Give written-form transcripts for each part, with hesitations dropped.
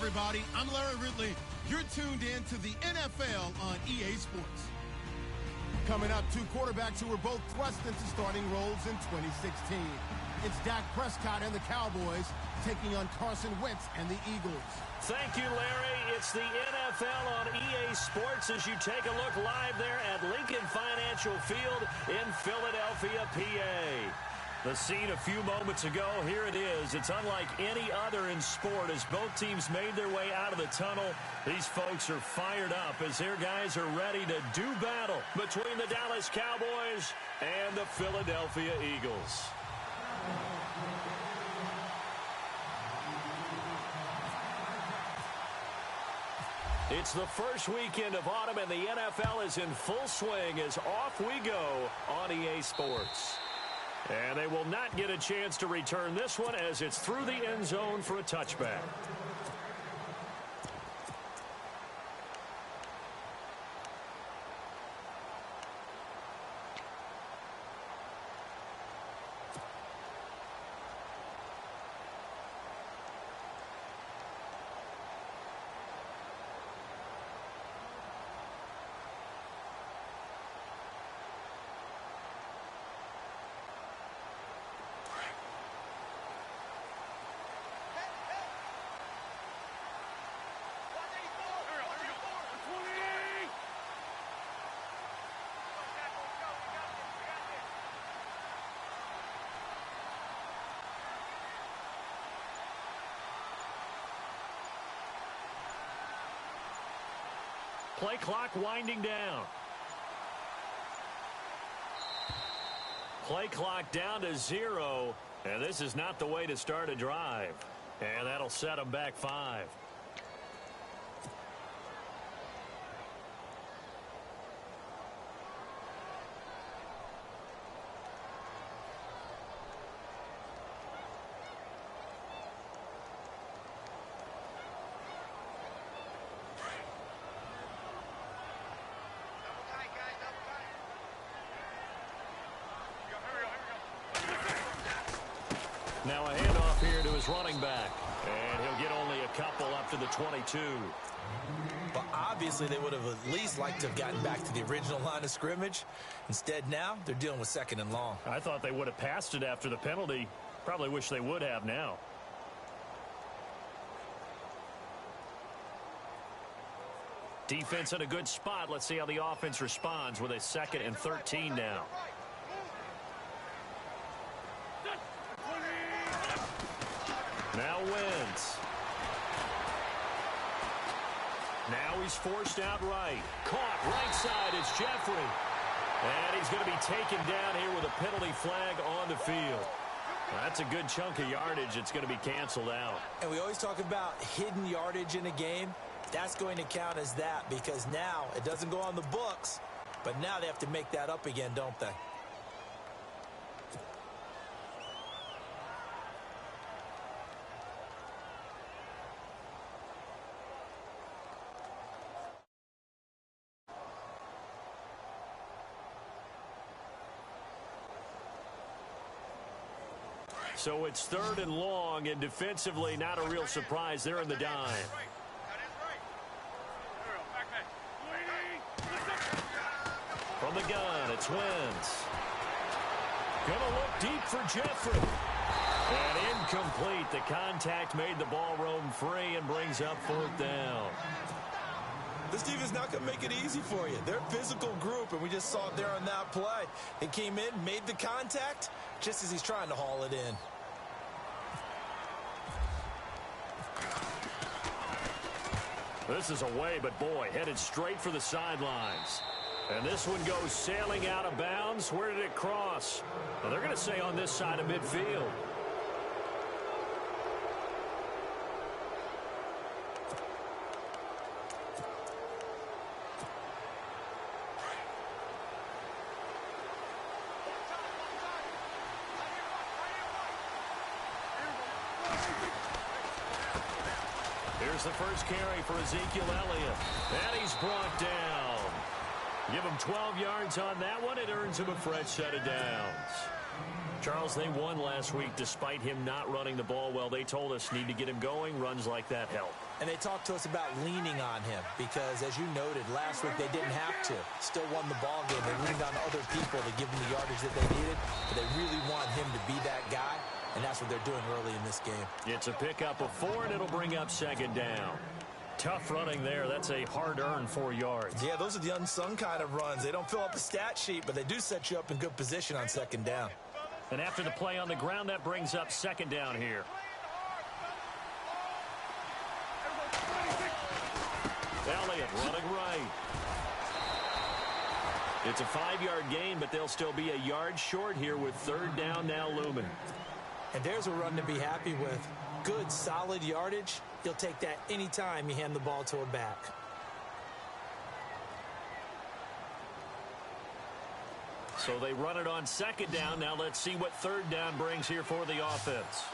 everybody. I'm Larry Ridley. You're tuned in to the NFL on EA Sports. Coming up, two quarterbacks who were both thrust into starting roles in 2016. It's Dak Prescott and the Cowboys taking on Carson Wentz and the Eagles. Thank you, Larry. It's the NFL on EA Sports as you take a look live there at Lincoln Financial Field in Philadelphia, PA. The scene a few moments ago, here it is. It's unlike any other in sport as both teams made their way out of the tunnel. These folks are fired up as their guys are ready to do battle between the Dallas Cowboys and the Philadelphia Eagles. It's the first weekend of autumn and the NFL is in full swing as off we go on EA Sports. And they will not get a chance to return this one as it's through the end zone for a touchback. Play clock winding down. Play clock down to 0. And this is not the way to start a drive. And that'll set them back 5. Now a handoff here to his running back. And he'll get only a couple up to the 22. But obviously they would have at least liked to have gotten back to the original line of scrimmage. Instead now they're dealing with 2nd and long. I thought they would have passed it after the penalty. Probably wish they would have now. Defense in a good spot. Let's see how the offense responds with a 2nd and 13 now. Now Wentz. Now he's forced out right. Caught right side. It's Jeffrey. And he's going to be taken down here with a penalty flag on the field. That's a good chunk of yardage. It's going to be canceled out. And we always talk about hidden yardage in a game. That's going to count as that because now it doesn't go on the books, but now they have to make that up again, don't they? So it's 3rd and long, and defensively not a real surprise. They're in the dime. From the gun, it's Wentz. Gonna look deep for Jeffrey. And incomplete. The contact made the ball roam free and brings up 4th down. This team is not going to make it easy for you. They're a physical group, and we just saw it there on that play. They came in, made the contact, just as he's trying to haul it in. This is away, but boy, headed straight for the sidelines. And this one goes sailing out of bounds. Where did it cross? Well, they're going to say on this side of midfield. Here's the first carry for Ezekiel Elliott. And he's brought down. Give him 12 yards on that one. It earns him a fresh set of downs. Charles, they won last week despite him not running the ball well. They told us need to get him going. Runs like that help. And they talked to us about leaning on him because, as you noted, last week they didn't have to. Still won the ball game. They leaned on other people to give them the yardage that they needed, but they really want him to be that guy, and that's what they're doing early in this game. It's a pickup of 4, and it'll bring up second down. Tough running there. That's a hard-earned 4 yards. Yeah, those are the unsung kind of runs. They don't fill up the stat sheet, but they do set you up in good position on second down. And after the play on the ground, that brings up second down here. Elliott running right. It's a 5-yard gain, but they'll still be a yard short here with third down now looming. And there's a run to be happy with. Good, solid yardage. You'll take that anytime you hand the ball to a back. So they run it on second down. Now let's see what third down brings here for the offense.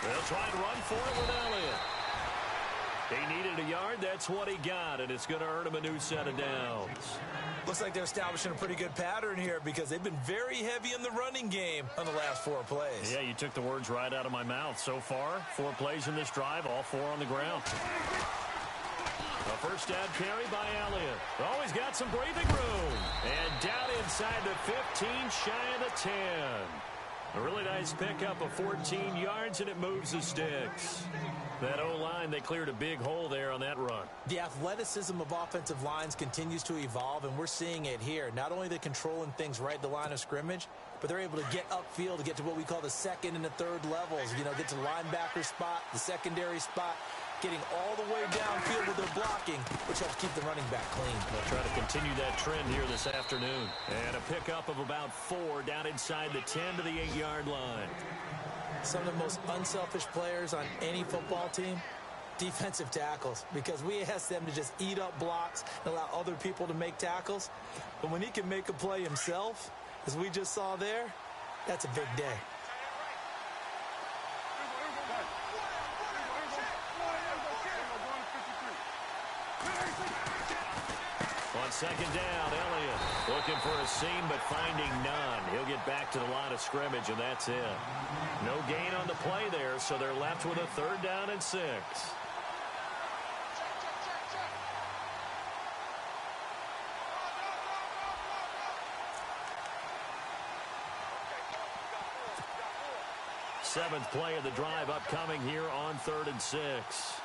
They'll try and run for it with Elliott. He needed a yard. That's what he got, and it's going to earn him a new set of downs. Looks like they're establishing a pretty good pattern here because they've been very heavy in the running game on the last 4 plays. Yeah, you took the words right out of my mouth. So far, 4 plays in this drive, all 4 on the ground. A first down carry by Elliott. Always got some breathing room. And down inside the 15, shy of the 10. A really nice pickup of 14 yards, and it moves the sticks. That O-line, they cleared a big hole there on that run. The athleticism of offensive lines continues to evolve, and we're seeing it here. Not only are they controlling things right at the line of scrimmage, but they're able to get upfield to get to what we call the second and the third levels. You know, get to the linebacker spot, the secondary spot, getting all the way downfield with their blocking, which helps keep the running back clean. They'll try to continue that trend here this afternoon. And a pickup of about 4 down inside the 10 to the 8-yard line. Some of the most unselfish players on any football team, defensive tackles, because we ask them to just eat up blocks and allow other people to make tackles. But when he can make a play himself, as we just saw there, that's a big day. On second down, Elliott looking for a seam but finding none. He'll get back to the line of scrimmage, and that's it. No gain on the play there, so they're left with a third down and 6. Seventh play of the drive upcoming here on 3rd and 6.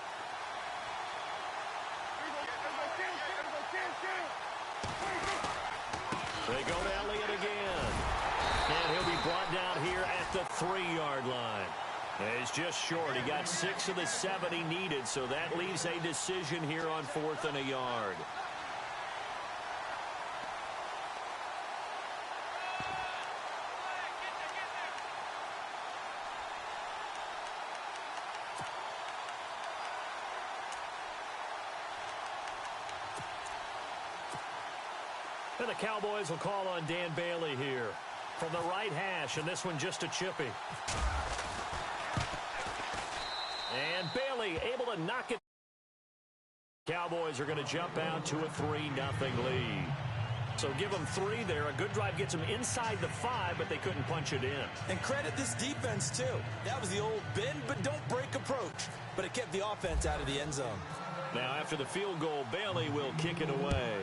They go to Elliott again. And he'll be brought down here at the 3-yard line. And he's just short. He got 6 of the 7 he needed, so that leaves a decision here on 4th and a yard. And the Cowboys will call on Dan Bailey here from the right hash, and this one just a chippy. And Bailey able to knock it. Cowboys are going to jump out to a 3-0 lead. So give them 3 there. A good drive gets them inside the 5, but they couldn't punch it in. And credit this defense, too. That was the old bend but don't break approach, but it kept the offense out of the end zone. Now after the field goal, Bailey will kick it away.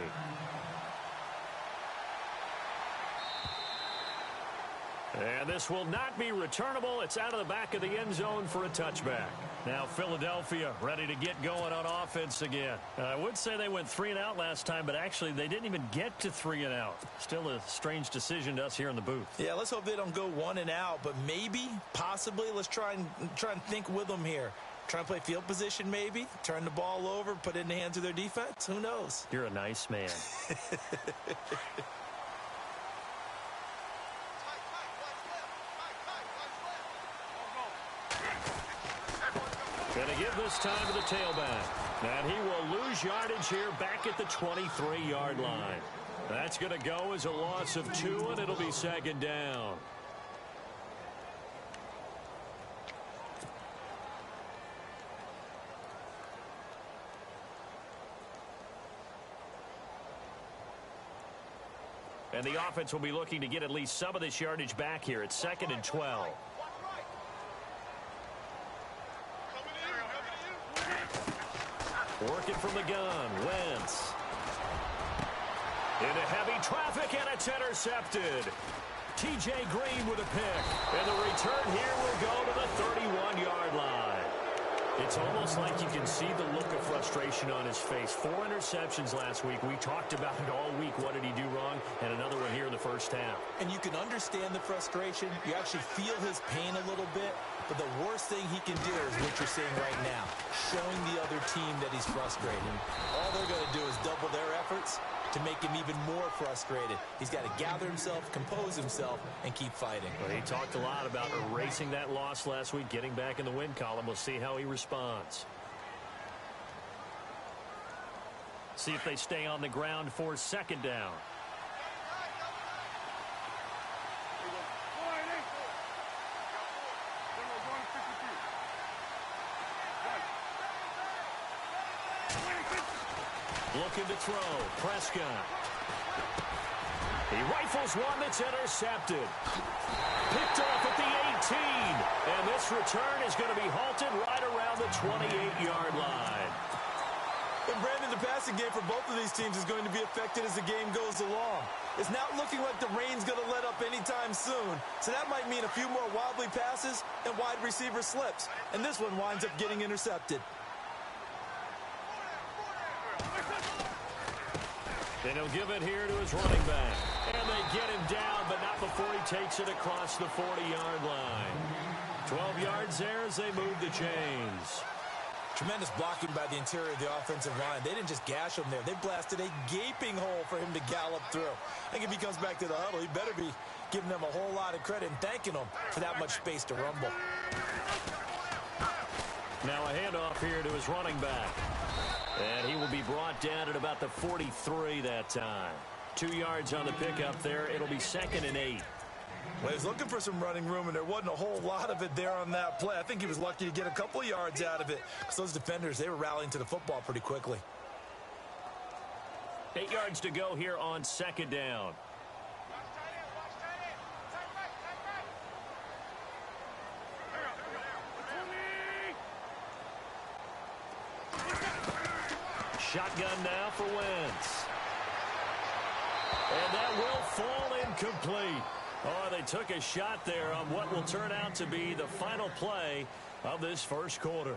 And this will not be returnable. It's out of the back of the end zone for a touchback. Now Philadelphia ready to get going on offense again. I would say they went 3 and out last time, but actually they didn't even get to 3 and out. Still a strange decision to us here in the booth. Yeah, let's hope they don't go 1 and out, but maybe, possibly, let's try and think with them here. Try and play field position maybe, turn the ball over, put it in the hands of their defense. Who knows? You're a nice man. Going to give this time to the tailback. And he will lose yardage here back at the 23-yard line. That's going to go as a loss of 2, and it'll be second down. And the offense will be looking to get at least some of this yardage back here. It's 2nd and 12. Working from the gun, Wentz. Into heavy traffic, and it's intercepted. T.J. Green with a pick. And the return here will go to the 31-yard line. It's almost like you can see the look of frustration on his face. 4 interceptions last week. We talked about it all week. What did he do wrong? And another one here in the first half. And you can understand the frustration. You actually feel his pain a little bit. But the worst thing he can do is what you're seeing right now, showing the other team that he's frustrated. All they're going to do is double their efforts to make him even more frustrated. He's got to gather himself, compose himself, and keep fighting. Well, he talked a lot about erasing that loss last week, getting back in the win column. We'll see how he responds. See if they stay on the ground for 2nd down. Looking to throw. Prescott. He rifles one that's intercepted. Picked off at the 18. And this return is going to be halted right around the 28-yard line. And Brandon, the passing game for both of these teams is going to be affected as the game goes along. It's not looking like the rain's going to let up anytime soon. So that might mean a few more wobbly passes and wide receiver slips. And this one winds up getting intercepted. And he'll give it here to his running back. And they get him down, but not before he takes it across the 40-yard line. 12 yards there as they move the chains. Tremendous blocking by the interior of the offensive line. They didn't just gash him there. They blasted a gaping hole for him to gallop through. I think if he comes back to the huddle, he better be giving them a whole lot of credit and thanking them for that much space to rumble. Now a handoff here to his running back. And he will be brought down at about the 43 that time. 2 yards on the pickup there. It'll be 2nd and 8. Well, he was looking for some running room, and there wasn't a whole lot of it there on that play. I think he was lucky to get a couple of yards out of it because those defenders, they were rallying to the football pretty quickly. 8 yards to go here on 2nd down. Shotgun now for Wentz. And that will fall incomplete. Oh, they took a shot there on what will turn out to be the final play of this first quarter.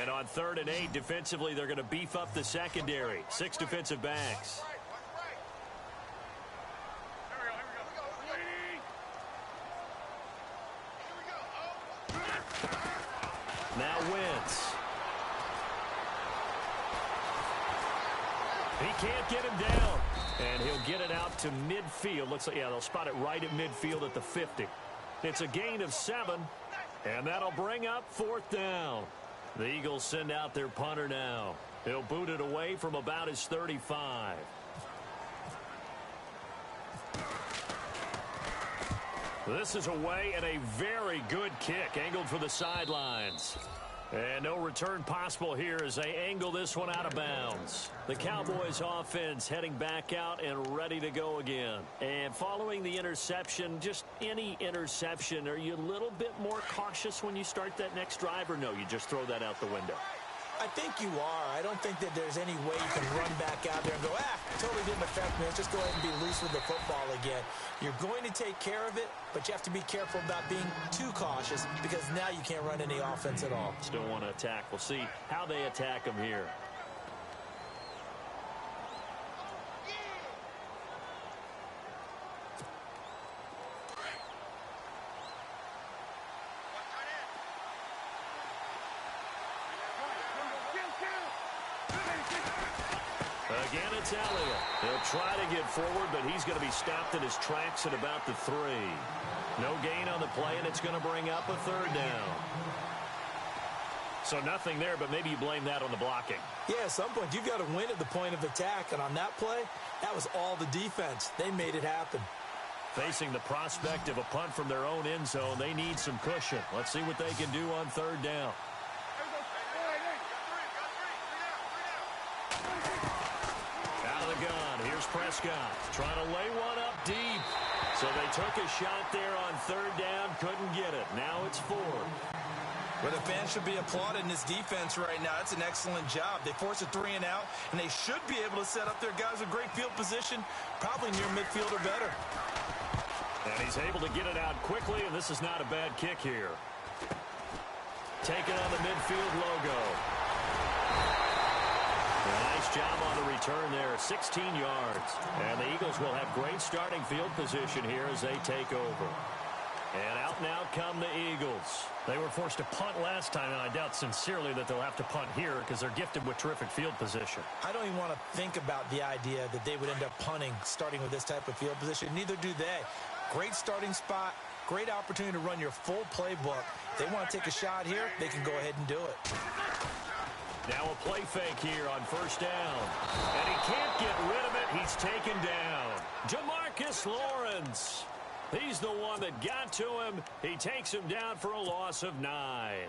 And on 3rd and 8, defensively, they're going to beef up the secondary. 6 defensive backs. Now Wentz. He can't get him down. And he'll get it out to midfield. Looks like, yeah, they'll spot it right at midfield at the 50. It's a gain of 7. And that'll bring up 4th down. The Eagles send out their punter now. He'll boot it away from about his 35. This is away and a very good kick angled for the sidelines. And no return possible here as they angle this one out of bounds. The Cowboys offense heading back out and ready to go again. And following the interception, just any interception, are you a little bit more cautious when you start that next drive, or no, you just throw that out the window? I think you are. I don't think that there's any way you can run back out there and go, totally didn't affect me. Let's just go ahead and be loose with the football again. You're going to take care of it, but you have to be careful about being too cautious because now you can't run any offense at all. Still want to attack. We'll see how they attack them here. Again, it's Elliott. He'll try to get forward, but he's going to be stopped in his tracks at about the 3. No gain on the play, and it's going to bring up a third down. So nothing there, but maybe you blame that on the blocking. Yeah, at some point, you've got to win at the point of attack. And on that play, that was all the defense. They made it happen. Facing the prospect of a punt from their own end zone, they need some cushion. Let's see what they can do on third down. Out of the gun, here's Prescott trying to lay one up deep. So they took a shot there on third down, couldn't get it. Now it's 4. Well, the fans should be applauding this defense right now. It's an excellent job. They force a 3 and out, and they should be able to set up their guys with great field position, probably near midfield or better. And he's able to get it out quickly, and this is not a bad kick here. Taking on the midfield logo. Nice job on the return there, 16 yards. And the Eagles will have great starting field position here as they take over. And out now come the Eagles. They were forced to punt last time, and I doubt sincerely that they'll have to punt here because they're gifted with terrific field position. I don't even want to think about the idea that they would end up punting starting with this type of field position. Neither do they. Great starting spot, great opportunity to run your full playbook. If they want to take a shot here, they can go ahead and do it. Now a play fake here on first down. And he can't get rid of it. He's taken down. Jamarcus Lawrence. He's the one that got to him. He takes him down for a loss of 9.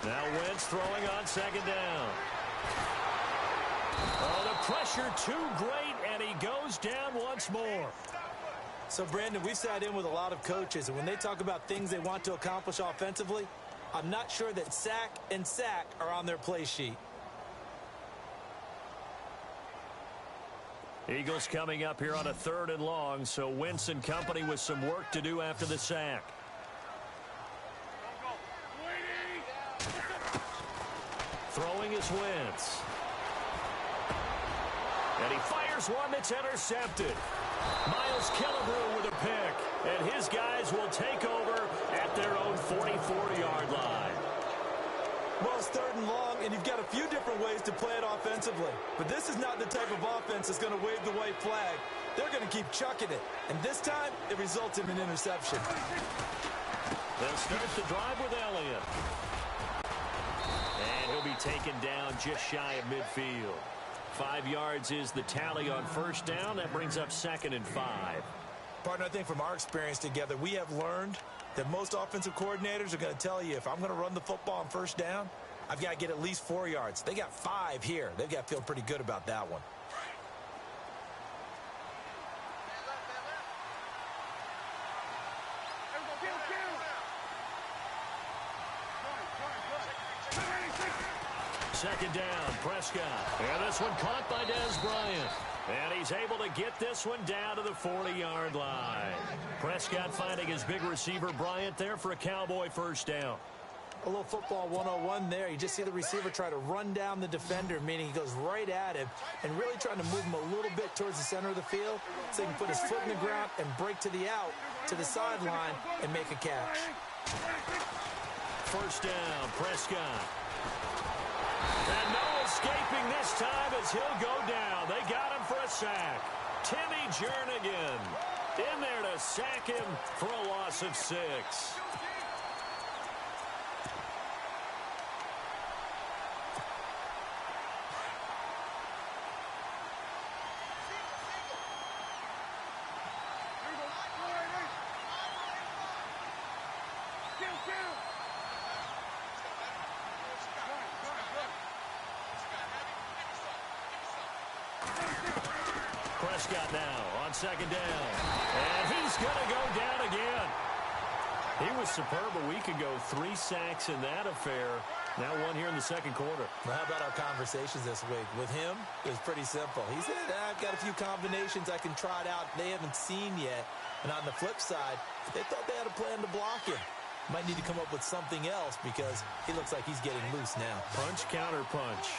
Now Wentz throwing on second down. Oh, the pressure too great, and he goes down once more. So, Brandon, we've sat in with a lot of coaches, and when they talk about things they want to accomplish offensively, I'm not sure that sack and sack are on their play sheet. Eagles coming up here on a 3rd and long, so Wentz and company with some work to do after the sack. Throwing is Wentz. And he fires one that's intercepted. Miles Killebrew with a pick. And his guys will take over at their own 44-yard line. Well, it's 3rd and long, and you've got a few different ways to play it offensively. But this is not the type of offense that's going to wave the white flag. They're going to keep chucking it. And this time, it results in an interception. They'll start the drive with Elliott. And he'll be taken down just shy of midfield. 5 yards is the tally on first down. That brings up 2nd and 5. Partner, I think from our experience together, we have learned that most offensive coordinators are going to tell you, if I'm going to run the football on first down, I've got to get at least 4 yards. They got 5 here. They've got to feel pretty good about that one. Second down, Prescott. And this one caught by Dez Bryant. And he's able to get this one down to the 40-yard line. Prescott finding his big receiver Bryant there for a Cowboy first down. A little football 101 there. You just see the receiver try to run down the defender, meaning he goes right at him and really trying to move him a little bit towards the center of the field so he can put his foot in the ground and break to the out, to the sideline, and make a catch. First down, Prescott. And no escaping this time as he'll go down. They got him for a sack. Timmy Jernigan in there to sack him for a loss of 6. Prescott now on second down. And he's going to go down again. He was superb a week ago. 3 sacks in that affair. Now 1 here in the second quarter. Well, how about our conversations this week? With him, it was pretty simple. He said, I've got a few combinations I can try it out they haven't seen yet. And on the flip side, they thought they had a plan to block him. Might need to come up with something else because he looks like he's getting loose now. Punch, counter punch.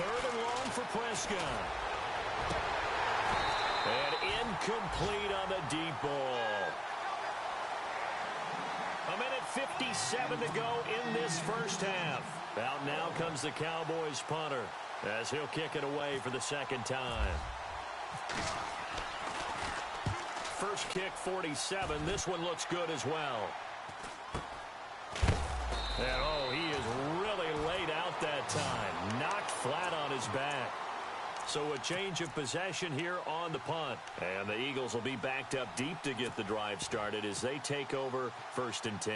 3rd and long for Prescott. And incomplete on the deep ball. 1:57 to go in this first half. Out now comes the Cowboys punter as he'll kick it away for the second time. First kick, 47. This one looks good as well. And, oh, he is really laid out that time. Knocked flat on his back. So a change of possession here on the punt. And the Eagles will be backed up deep to get the drive started as they take over 1st and 10.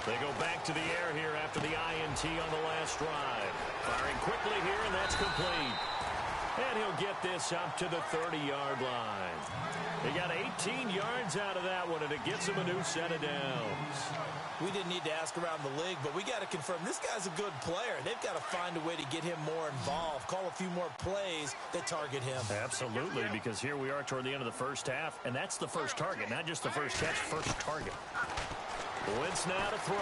They go back to the air here after the INT on the last drive. Firing quickly here, and that's complete. And he'll get this up to the 30-yard line. He got 18 yards out of that one, and it gets him a new set of downs. We didn't need to ask around the league, but we got to confirm this guy's a good player. They've got to find a way to get him more involved, call a few more plays that target him. Absolutely, because here we are toward the end of the first half, and that's the first target, not just the first catch, first target. Wentz now to throw.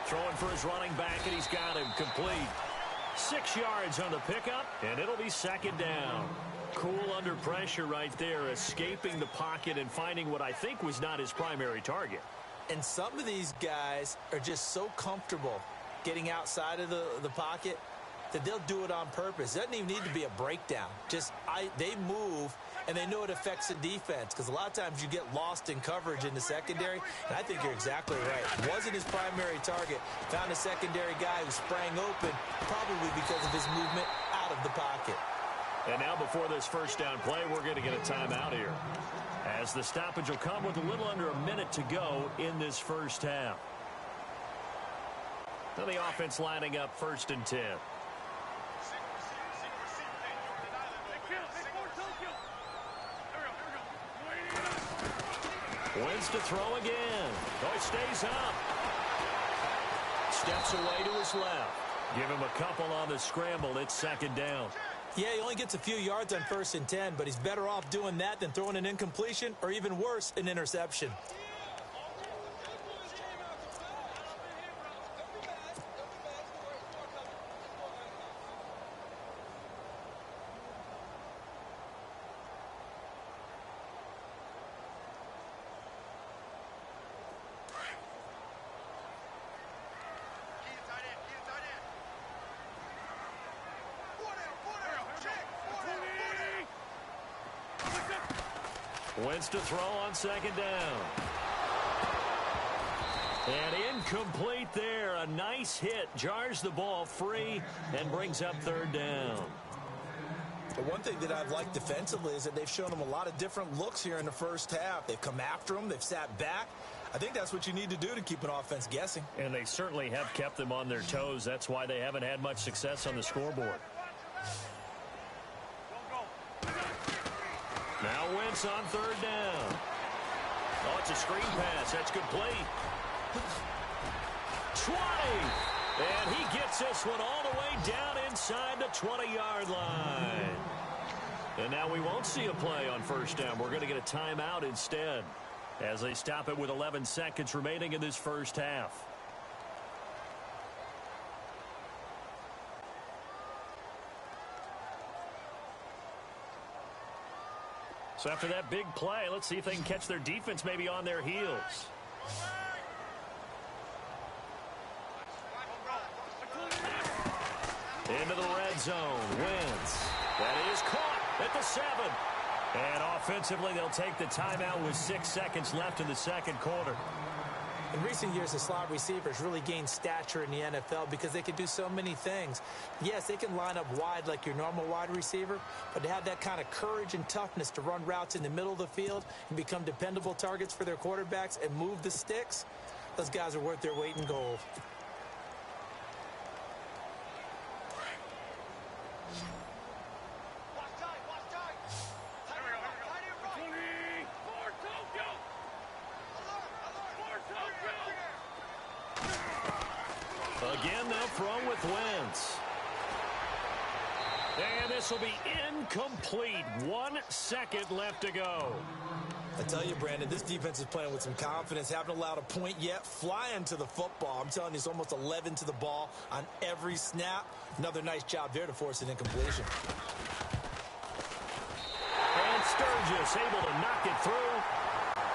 Throwing for his running back, and he's got him complete. 6 yards on the pickup, and it'll be second down. Cool under pressure right there, escaping the pocket and finding what I think was not his primary target. And some of these guys are just so comfortable getting outside of the pocket that they'll do it on purpose. It doesn't even need to be a breakdown. They move, and they know it affects the defense because a lot of times you get lost in coverage in the secondary, and I think you're exactly right. Wasn't his primary target. Found a secondary guy who sprang open, probably because of his movement out of the pocket. And now before this first down play, we're going to get a timeout here, as the stoppage will come with a little under a minute to go in this first half. Now the offense lining up 1st and 10. Wentz to throw again. Oh, it stays up. Steps away to his left. Give him a couple on the scramble. It's second down. Yeah, he only gets a few yards on 1st and 10, but he's better off doing that than throwing an incompletion or even worse, an interception. Wentz to throw on second down. And incomplete there. A nice hit. Jars the ball free and brings up 3rd down. The one thing that I've liked defensively is that they've shown him a lot of different looks here in the first half. They've come after him. They've sat back. I think that's what you need to do to keep an offense guessing. And they certainly have kept them on their toes. That's why they haven't had much success on the scoreboard. Now Wentz on 3rd down. Oh, it's a screen pass. That's complete. 20. And he gets this one all the way down inside the 20-yard line. And now we won't see a play on 1st down. We're going to get a timeout instead, as they stop it with 11 seconds remaining in this first half. So after that big play, let's see if they can catch their defense maybe on their heels. Into the red zone. Wentz. That is caught at the 7. And offensively, they'll take the timeout with 6 seconds left in the second quarter. In recent years, the slot receivers really gained stature in the NFL because they can do so many things. Yes, they can line up wide like your normal wide receiver, but to have that kind of courage and toughness to run routes in the middle of the field and become dependable targets for their quarterbacks and move the sticks, those guys are worth their weight in gold. Again, they'll throw with Wentz. And this will be incomplete. 1 second left to go. I tell you, Brandon, this defense is playing with some confidence. Haven't allowed a point yet. Flying to the football. I'm telling you, it's almost 11 to the ball on every snap. Another nice job there to force an incompletion. And Sturgis able to knock it through.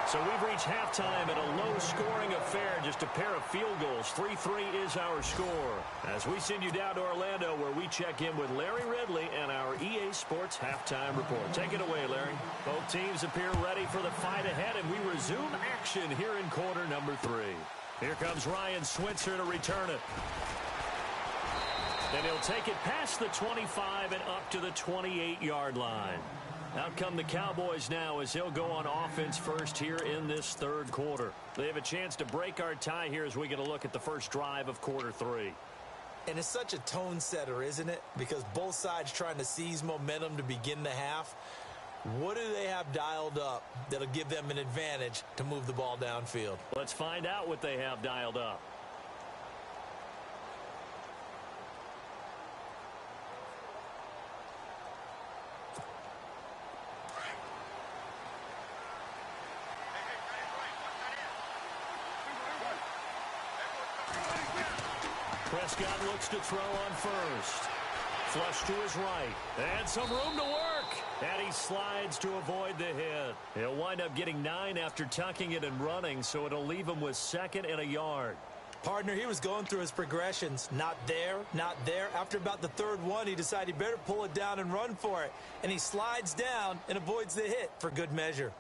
So we've reached halftime at a low-scoring affair, just a pair of field goals. 3-3 is our score. As we send you down to Orlando, where we check in with Larry Ridley and our EA Sports Halftime Report. Take it away, Larry. Both teams appear ready for the fight ahead, and we resume action here in quarter number 3. Here comes Ryan Switzer to return it. And he'll take it past the 25 and up to the 28-yard line. Out come the Cowboys now as he'll go on offense first here in this third quarter. They have a chance to break our tie here as we get a look at the first drive of quarter 3. And it's such a tone setter, isn't it? Because both sides trying to seize momentum to begin the half. What do they have dialed up that'll give them an advantage to move the ball downfield? Let's find out what they have dialed up. Prescott looks to throw on first. Flush to his right. And some room to work. And he slides to avoid the hit. He'll wind up getting 9 after tucking it and running, so it'll leave him with 2nd and a yard. Partner, he was going through his progressions. Not there, not there. After about the third one, he decided he better pull it down and run for it. And he slides down and avoids the hit for good measure.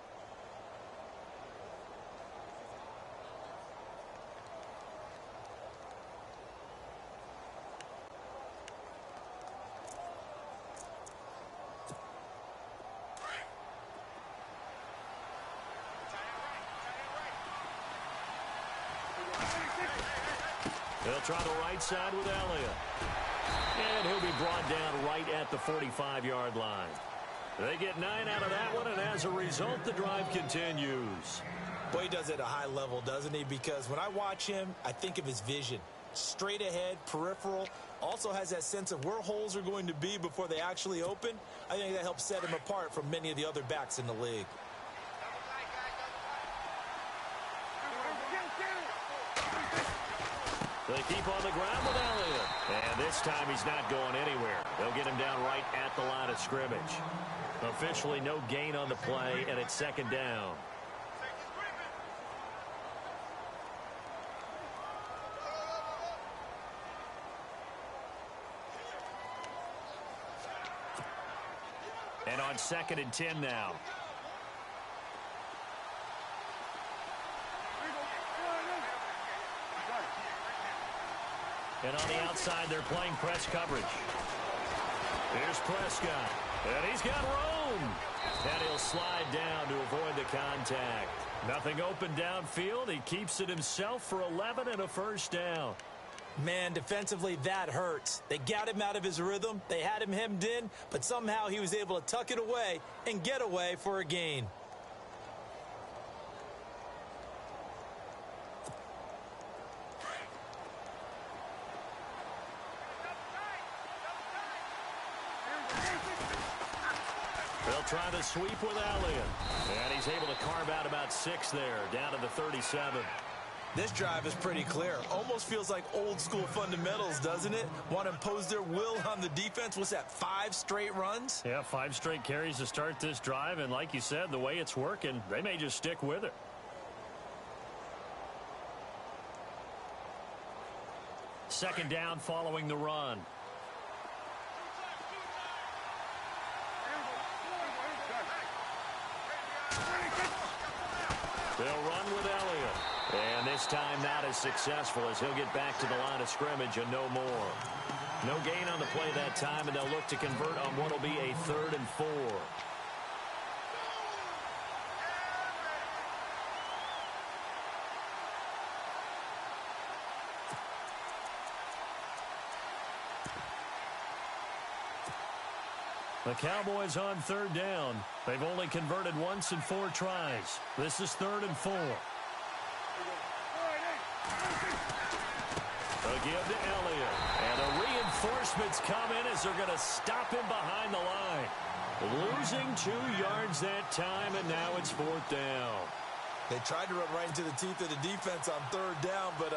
They'll try the right side with Elliott. And he'll be brought down right at the 45-yard line. They get 9 out of that one, and as a result, the drive continues. Boy, he does it at a high level, doesn't he? Because when I watch him, I think of his vision. Straight ahead, peripheral. Also has that sense of where holes are going to be before they actually open. I think that helps set him apart from many of the other backs in the league. They keep on the ground with Elliott. And this time he's not going anywhere. They'll get him down right at the line of scrimmage. Officially no gain on the play, and it's 2nd down. And on 2nd and 10 now. And on the outside, they're playing press coverage. Here's Prescott. And he's got room. And he'll slide down to avoid the contact. Nothing open downfield. He keeps it himself for 11 and a first down. Man, defensively, that hurts. They got him out of his rhythm. They had him hemmed in, but somehow he was able to tuck it away and get away for a gain. They'll try the sweep with Elliott. And he's able to carve out about 6 there, down to the 37. This drive is pretty clear. Almost feels like old school fundamentals, doesn't it? Want to impose their will on the defense. What's that, 5 straight runs? Yeah, 5 straight carries to start this drive. And like you said, the way it's working, they may just stick with it. Second down following the run. They'll run with Elliott. And this time not as successful as he'll get back to the line of scrimmage and no more. No gain on the play that time, and they'll look to convert on what will be a 3rd and 4. The Cowboys on 3rd down. They've only converted once in 4 tries. This is 3rd and 4. A give to Elliott. And the reinforcements come in as they're going to stop him behind the line. Losing 2 yards that time, and now it's 4th down. They tried to run right into the teeth of the defense on 3rd down, but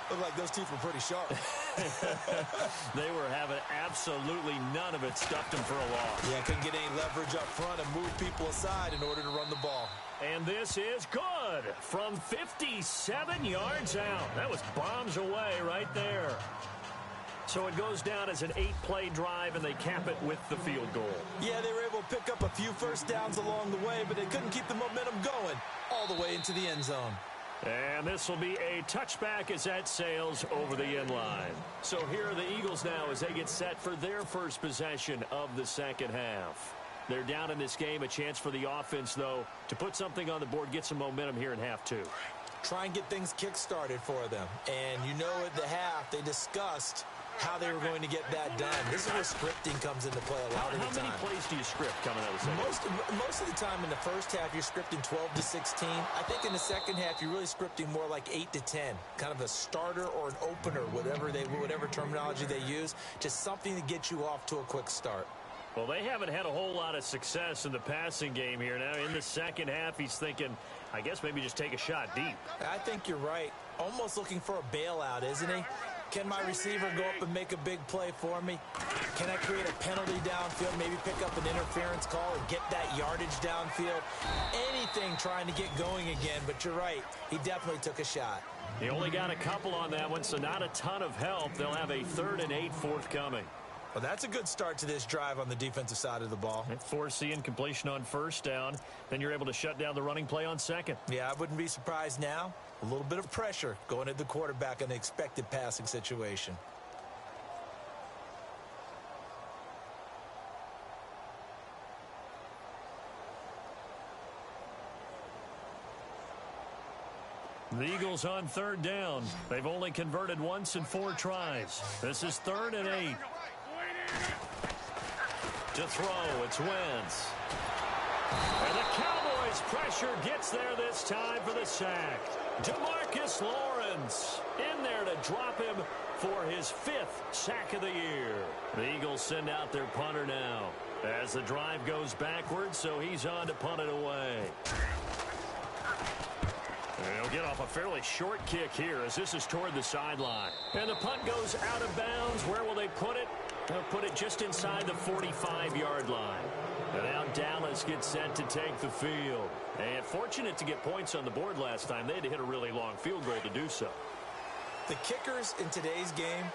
looked like those teeth were pretty sharp. They were having absolutely none of it. Stuffed them for a loss. Yeah, couldn't get any leverage up front and move people aside in order to run the ball. And this is good from 57 yards out. That was bombs away right there. So it goes down as an 8-play drive, and they cap it with the field goal. Yeah, they were able to pick up a few first downs along the way, but they couldn't keep the momentum going all the way into the end zone. And this will be a touchback as that sails over the end line. So here are the Eagles now as they get set for their first possession of the second half. They're down in this game. A chance for the offense, though, to put something on the board, get some momentum here in half 2. Try and get things kick-started for them. And you know at the half they discussed how they were going to get that done. This is where scripting comes into play a lot of the time. How many plays do you script coming out of the second? Most of the time in the first half, you're scripting 12 to 16. I think in the second half, you're really scripting more like 8 to 10. Kind of a starter or an opener, whatever terminology they use. Just something to get you off to a quick start. Well, they haven't had a whole lot of success in the passing game here. Now, in the second half, he's thinking, I guess maybe just take a shot deep. I think you're right. Almost looking for a bailout, isn't he? Can my receiver go up and make a big play for me? Can I create a penalty downfield, maybe pick up an interference call and get that yardage downfield? Anything trying to get going again, but you're right. He definitely took a shot. He only got a couple on that one, so not a ton of help. They'll have a 3rd and 8 forthcoming. Well, that's a good start to this drive on the defensive side of the ball. And foreseeing completion on 1st down. Then you're able to shut down the running play on 2nd. Yeah, I wouldn't be surprised now. A little bit of pressure going at the quarterback in the expected passing situation. The Eagles on 3rd down. They've only converted once in 4 tries. This is 3rd and 8. To throw, it's Wentz. And the Cowboys pressure gets there this time for the sack. DeMarcus Lawrence in there to drop him for his 5th sack of the year. The Eagles send out their punter now as the drive goes backwards, so he's on to punt it away. And he'll get off a fairly short kick here as this is toward the sideline. And the punt goes out of bounds. Where will they put it? They'll put it just inside the 45-yard line. And now Dallas gets set to take the field. And fortunate to get points on the board last time. They had to hit a really long field goal to do so. The kickers in today's game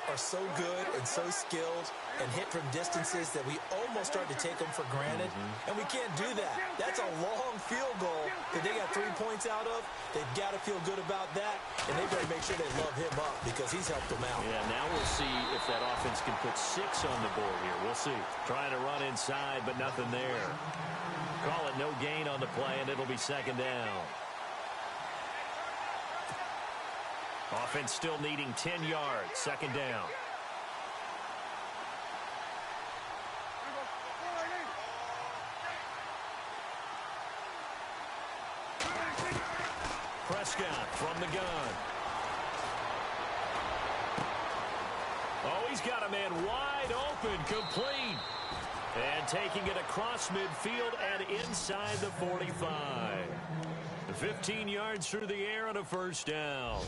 are so good and so skilled and hit from distances that we almost start to take them for granted. And we can't do that. That's a long field goal that they got 3 points out of. They've got to feel good about that, and they better make sure they love him up because he's helped them out. Yeah, now we'll see if that offense can put 6 on the board here. We'll see. Trying to run inside, but nothing there. Call it no gain on the play, and it'll be 2nd down. Offense still needing 10 yards. 2nd down. Prescott from the gun. Oh, he's got a man wide open, complete. And taking it across midfield and inside the 45. 15 yards through the air on a 1st down.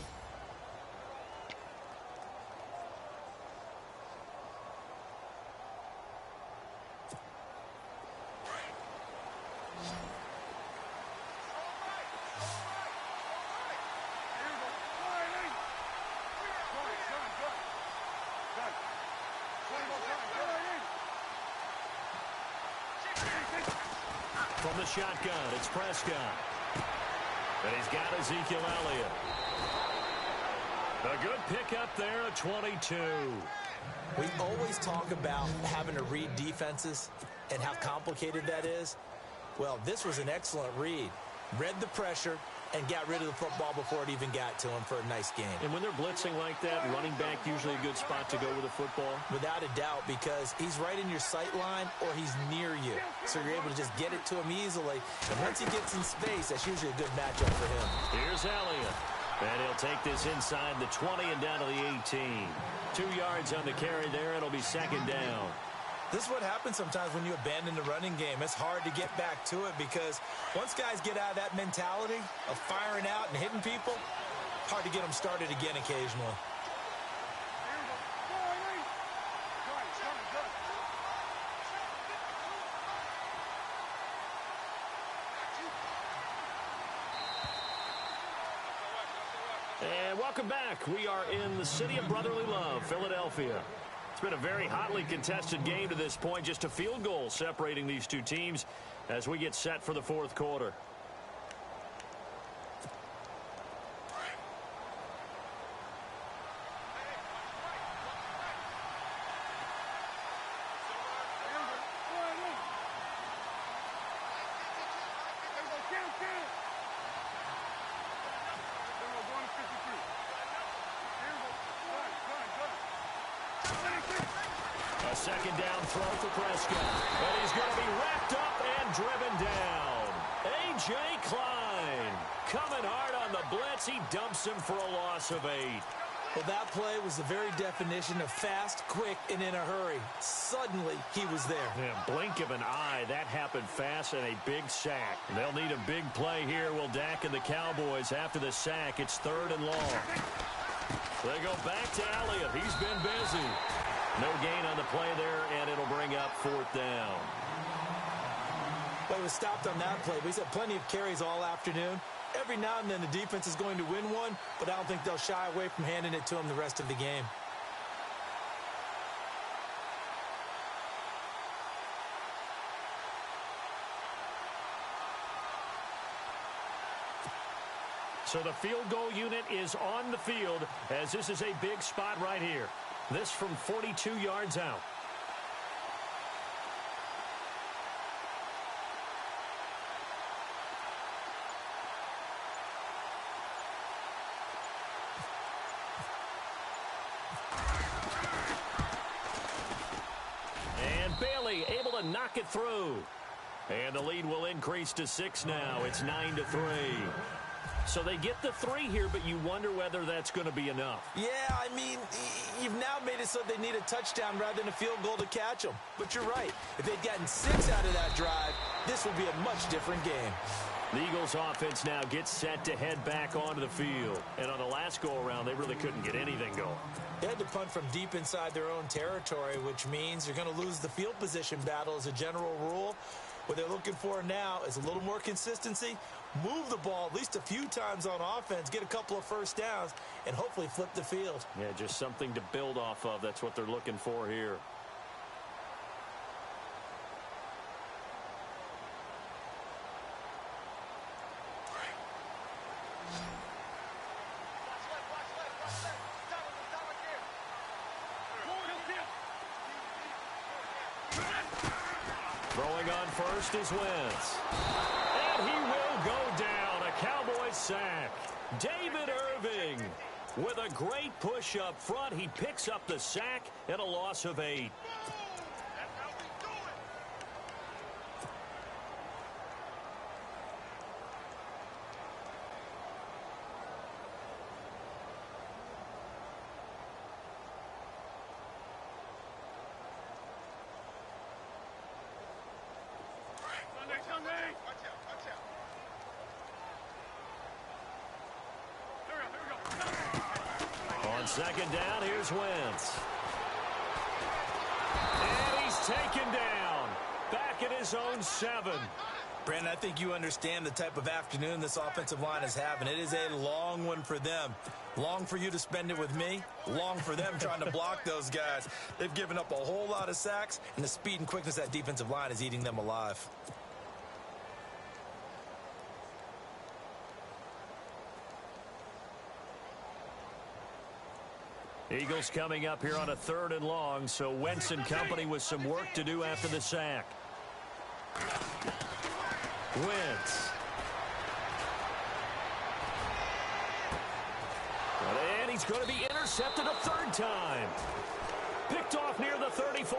From the shotgun, it's Prescott. And he's got Ezekiel Elliott. A good pickup there at 22. We always talk about having to read defenses and how complicated that is. Well, this was an excellent read. Read the pressure and got rid of the football before it even got to him for a nice game. And when they're blitzing like that, running back usually a good spot to go with the football? Without a doubt, because he's right in your sight line or he's near you. So you're able to just get it to him easily. And once he gets in space, that's usually a good matchup for him. Here's Elliott. And he'll take this inside the 20 and down to the 18. 2 yards on the carry there. It'll be second down. This is what happens sometimes when you abandon the running game. It's hard to get back to it because once guys get out of that mentality of firing out and hitting people, hard to get them started again occasionally. And welcome back. We are in the city of brotherly love, Philadelphia. It's been a very hotly contested game to this point. Just a field goal separating these two teams as we get set for the fourth quarter. Second down throw for Prescott. And he's going to be wrapped up and driven down. A.J. Klein coming hard on the blitz. He dumps him for a loss of 8. Well, that play was the very definition of fast, quick, and in a hurry. Suddenly, he was there. Yeah, blink of an eye. That happened fast and a big sack. They'll need a big play here. Will Dak and the Cowboys after the sack. It's 3rd and long. They go back to Elliott. He's been busy. No gain on the play there, and it'll bring up 4th down. Well, he was stopped on that play, but he's had plenty of carries all afternoon. Every now and then the defense is going to win one, but I don't think they'll shy away from handing it to him the rest of the game. So the field goal unit is on the field as this is a big spot right here. This from 42 yards out. And Bailey able to knock it through. And the lead will increase to 6 now. It's 9-3. So they get the 3 here, but you wonder whether that's going to be enough. Yeah, I mean, you've now made it so they need a touchdown rather than a field goal to catch them. But you're right. If they'd gotten 6 out of that drive, this would be a much different game. The Eagles offense now gets set to head back onto the field. And on the last go-around, they really couldn't get anything going. They had to punt from deep inside their own territory, which means you're going to lose the field position battle as a general rule. What they're looking for now is a little more consistency, move the ball at least a few times on offense, get a couple of first downs, and hopefully flip the field. Yeah, just something to build off of. That's what they're looking for here. Throwing on first is Wentz. And he will go down. A Cowboys sack. David Irving with a great push up front. He picks up the sack and a loss of 8. On second down, here's Wentz. And he's taken down. Back at his own 7. Brandon, I think you understand the type of afternoon this offensive line is having. It is a long one for them. Long for you to spend it with me. Long for them trying to block those guys. They've given up a whole lot of sacks, and the speed and quickness of that defensive line is eating them alive. Eagles coming up here on a 3rd and long, so Wentz and company with some work to do after the sack. Wentz. And he's going to be intercepted a 3rd time. Picked off near the 34.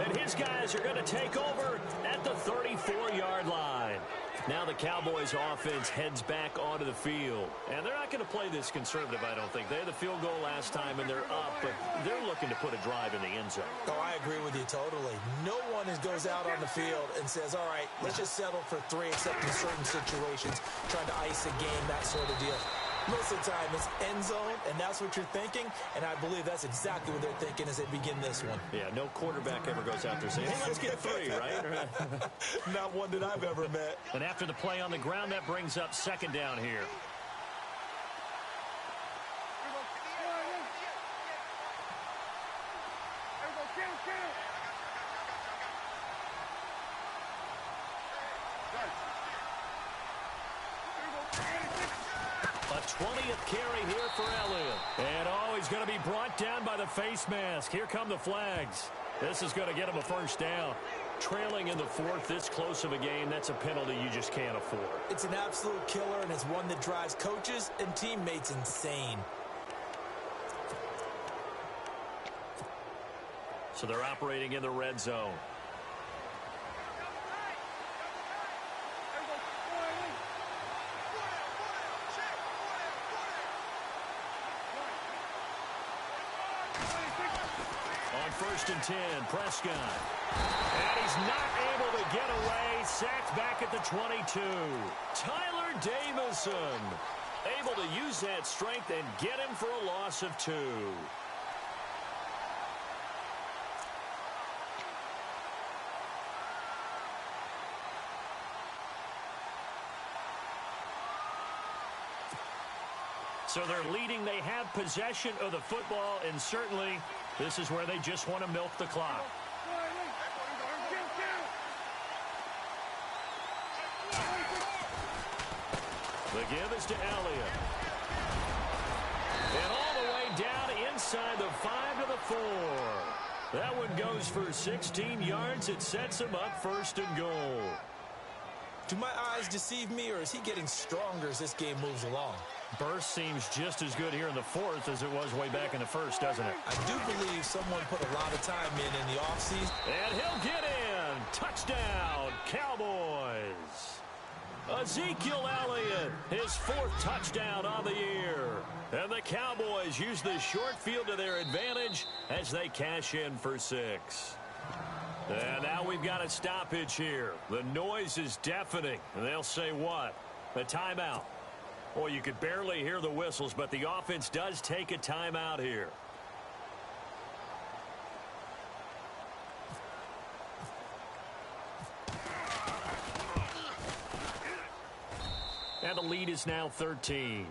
And his guys are going to take over at the 34-yard line. Now the Cowboys offense heads back onto the field. And they're not going to play this conservative, I don't think. They had the field goal last time, and they're up, but they're looking to put a drive in the end zone. Oh, I agree with you totally. No one goes out on the field and says, all right, let's just settle for 3, except in certain situations, trying to ice a game, that sort of deal. Most of the time, it's end zone, and that's what you're thinking, and I believe that's exactly what they're thinking as they begin this one. Yeah, no quarterback ever goes out there saying, hey, let's get 3, right? Not one that I've ever met. And after the play on the ground, that brings up second down here. A 20th carry here for Elliott. And, he's going to be brought down by the face mask. Here come the flags. This is going to get him a first down. Trailing in the 4th, this close of a game, that's a penalty you just can't afford. It's an absolute killer, and it's one that drives coaches and teammates insane. So they're operating in the red zone. On 1st and 10, Prescott. And he's not able to get away. Sacked back at the 22. Tyler Davison able to use that strength and get him for a loss of 2. So they're leading. They have possession of the football, and certainly this is where they just want to milk the clock. The give is to Elliott. And all the way down inside the 5 to the 4. That one goes for 16 yards. It sets him up 1st and goal. Do my eyes deceive me, or is he getting stronger as this game moves along? Burst seems just as good here in the 4th as it was way back in the 1st, doesn't it? I do believe someone put a lot of time in the offseason. And he'll get in. Touchdown, Cowboys. Ezekiel Elliott, his 4th touchdown on the year. And the Cowboys use the short field to their advantage as they cash in for 6. And now we've got a stoppage here. The noise is deafening. And they'll say what? A timeout. Well, you could barely hear the whistles, but the offense does take a timeout here. And the lead is now 13.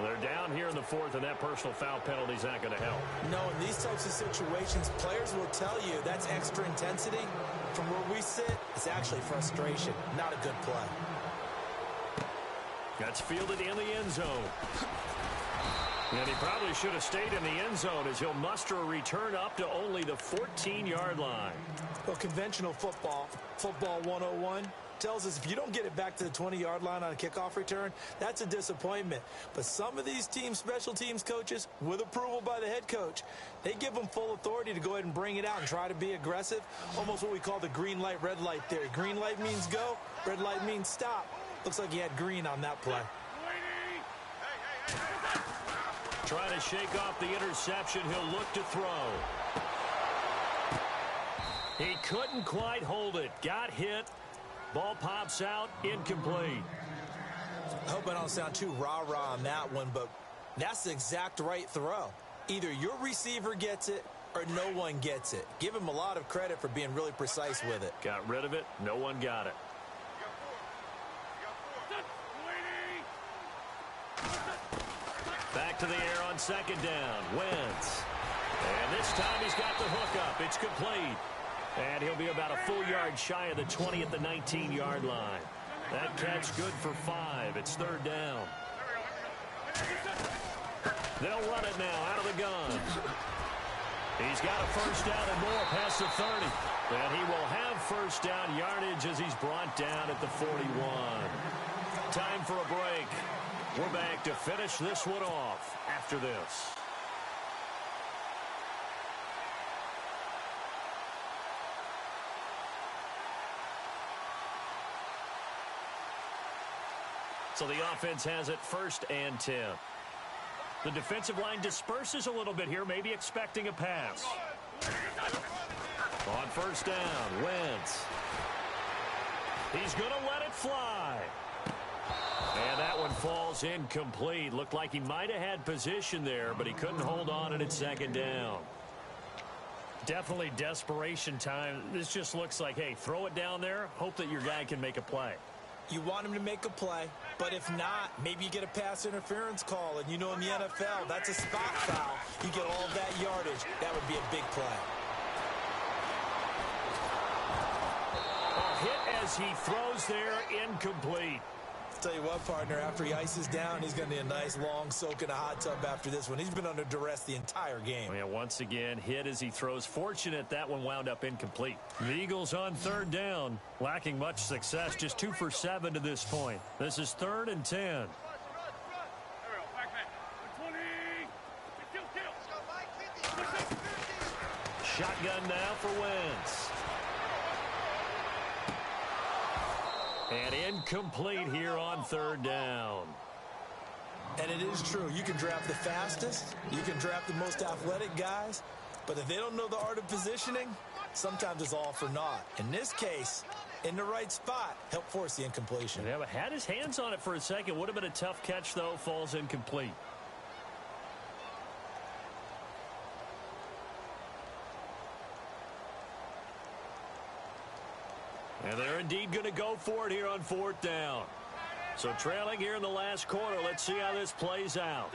They're down here in the 4th, and that personal foul penalty is not going to help. No, in these types of situations, players will tell you that's extra intensity. From where we sit, it's actually frustration, not a good play. That's fielded in the end zone. And he probably should have stayed in the end zone as he'll muster a return up to only the 14-yard line. Well, conventional football 101, tells us if you don't get it back to the 20-yard line on a kickoff return, that's a disappointment. But some of these teams, special teams coaches, with approval by the head coach, they give them full authority to go ahead and bring it out and try to be aggressive, almost what we call the green light, red light theory. Green light means go, red light means stop. Looks like he had green on that play. Trying to shake off the interception. He'll look to throw. He couldn't quite hold it. Got hit. Ball pops out. Incomplete. I hope I don't sound too rah-rah on that one, but that's the exact right throw. Either your receiver gets it or no one gets it. Give him a lot of credit for being really precise with it. Got rid of it. No one got it. Back to the air on 2nd down. Wentz. And this time he's got the hook up. It's complete. And he'll be about a full yard shy of the 20 at the 19-yard line. That catch good for 5. It's 3rd down. They'll run it now out of the gun. He's got a first down and more past the 30. And he will have first down yardage as he's brought down at the 41. Time for a break. We're back to finish this one off after this. So the offense has it 1st and 10. The defensive line disperses a little bit here, maybe expecting a pass. On 1st down, Wentz. He's going to let it fly. And that one falls incomplete. Looked like he might have had position there, but he couldn't hold on at 2nd down. Definitely desperation time. This just looks like, hey, throw it down there, hope that your guy can make a play. You want him to make a play, but if not, maybe you get a pass interference call. And you know in the NFL, that's a spot foul. You get all of that yardage. That would be a big play. A hit as he throws there, incomplete. Tell you what, partner, after he ices down, he's going to need a nice long soak in a hot tub after this one. He's been under duress the entire game. Yeah, once again, hit as he throws. Fortunate that one wound up incomplete. The Eagles on 3rd down, lacking much success, just 2 for 7 to this point. This is 3rd and 10. Shotgun now for Wentz. And incomplete here on 3rd down. And it is true. You can draft the fastest. You can draft the most athletic guys. But if they don't know the art of positioning, sometimes it's all for naught. In this case, in the right spot, help force the incompletion. Yeah, but had his hands on it for a second. Would have been a tough catch, though. Falls incomplete. And they're indeed going to go for it here on 4th down. So trailing here in the last quarter. Let's see how this plays out.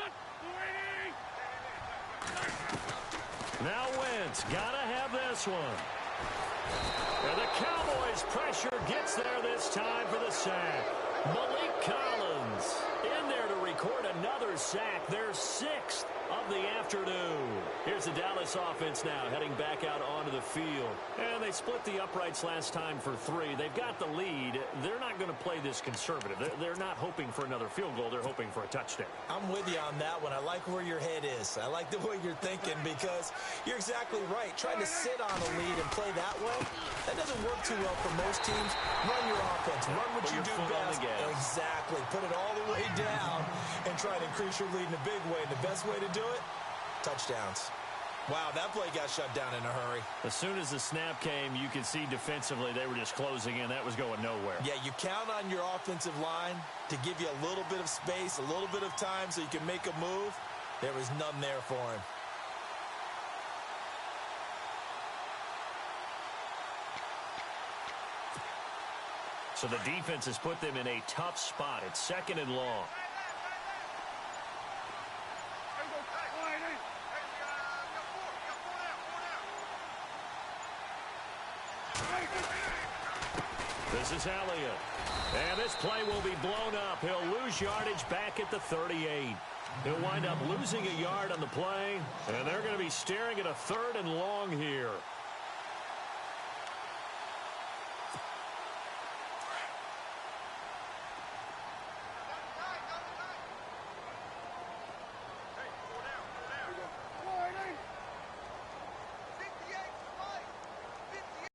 Now Wentz. Got to have this one. And the Cowboys pressure gets there this time for the sack. Malik Collins in there to record another sack. Their 6th of the afternoon. Here's the Dallas offense now heading back out onto the field. And they split the uprights last time for 3. They've got the lead. They're not going to play this conservative. They're not hoping for another field goal. They're hoping for a touchdown. I'm with you on that one. I like where your head is. I like the way you're thinking because you're exactly right. Trying to sit on a lead and play that way, that doesn't work too well for most teams. Run your offense. Run what you do best. Exactly. Put it all the way down and try to increase your lead in a big way. And the best way to do it, touchdowns. Wow, that play got shut down in a hurry. As soon as the snap came, you could see defensively they were just closing in. That was going nowhere. Yeah, you count on your offensive line to give you a little bit of space, a little bit of time so you can make a move. There was none there for him. So the defense has put them in a tough spot. It's 2nd and long. This is Elliott. And this play will be blown up. He'll lose yardage back at the 38. He'll wind up losing a yard on the play. And they're going to be staring at a 3rd and long here.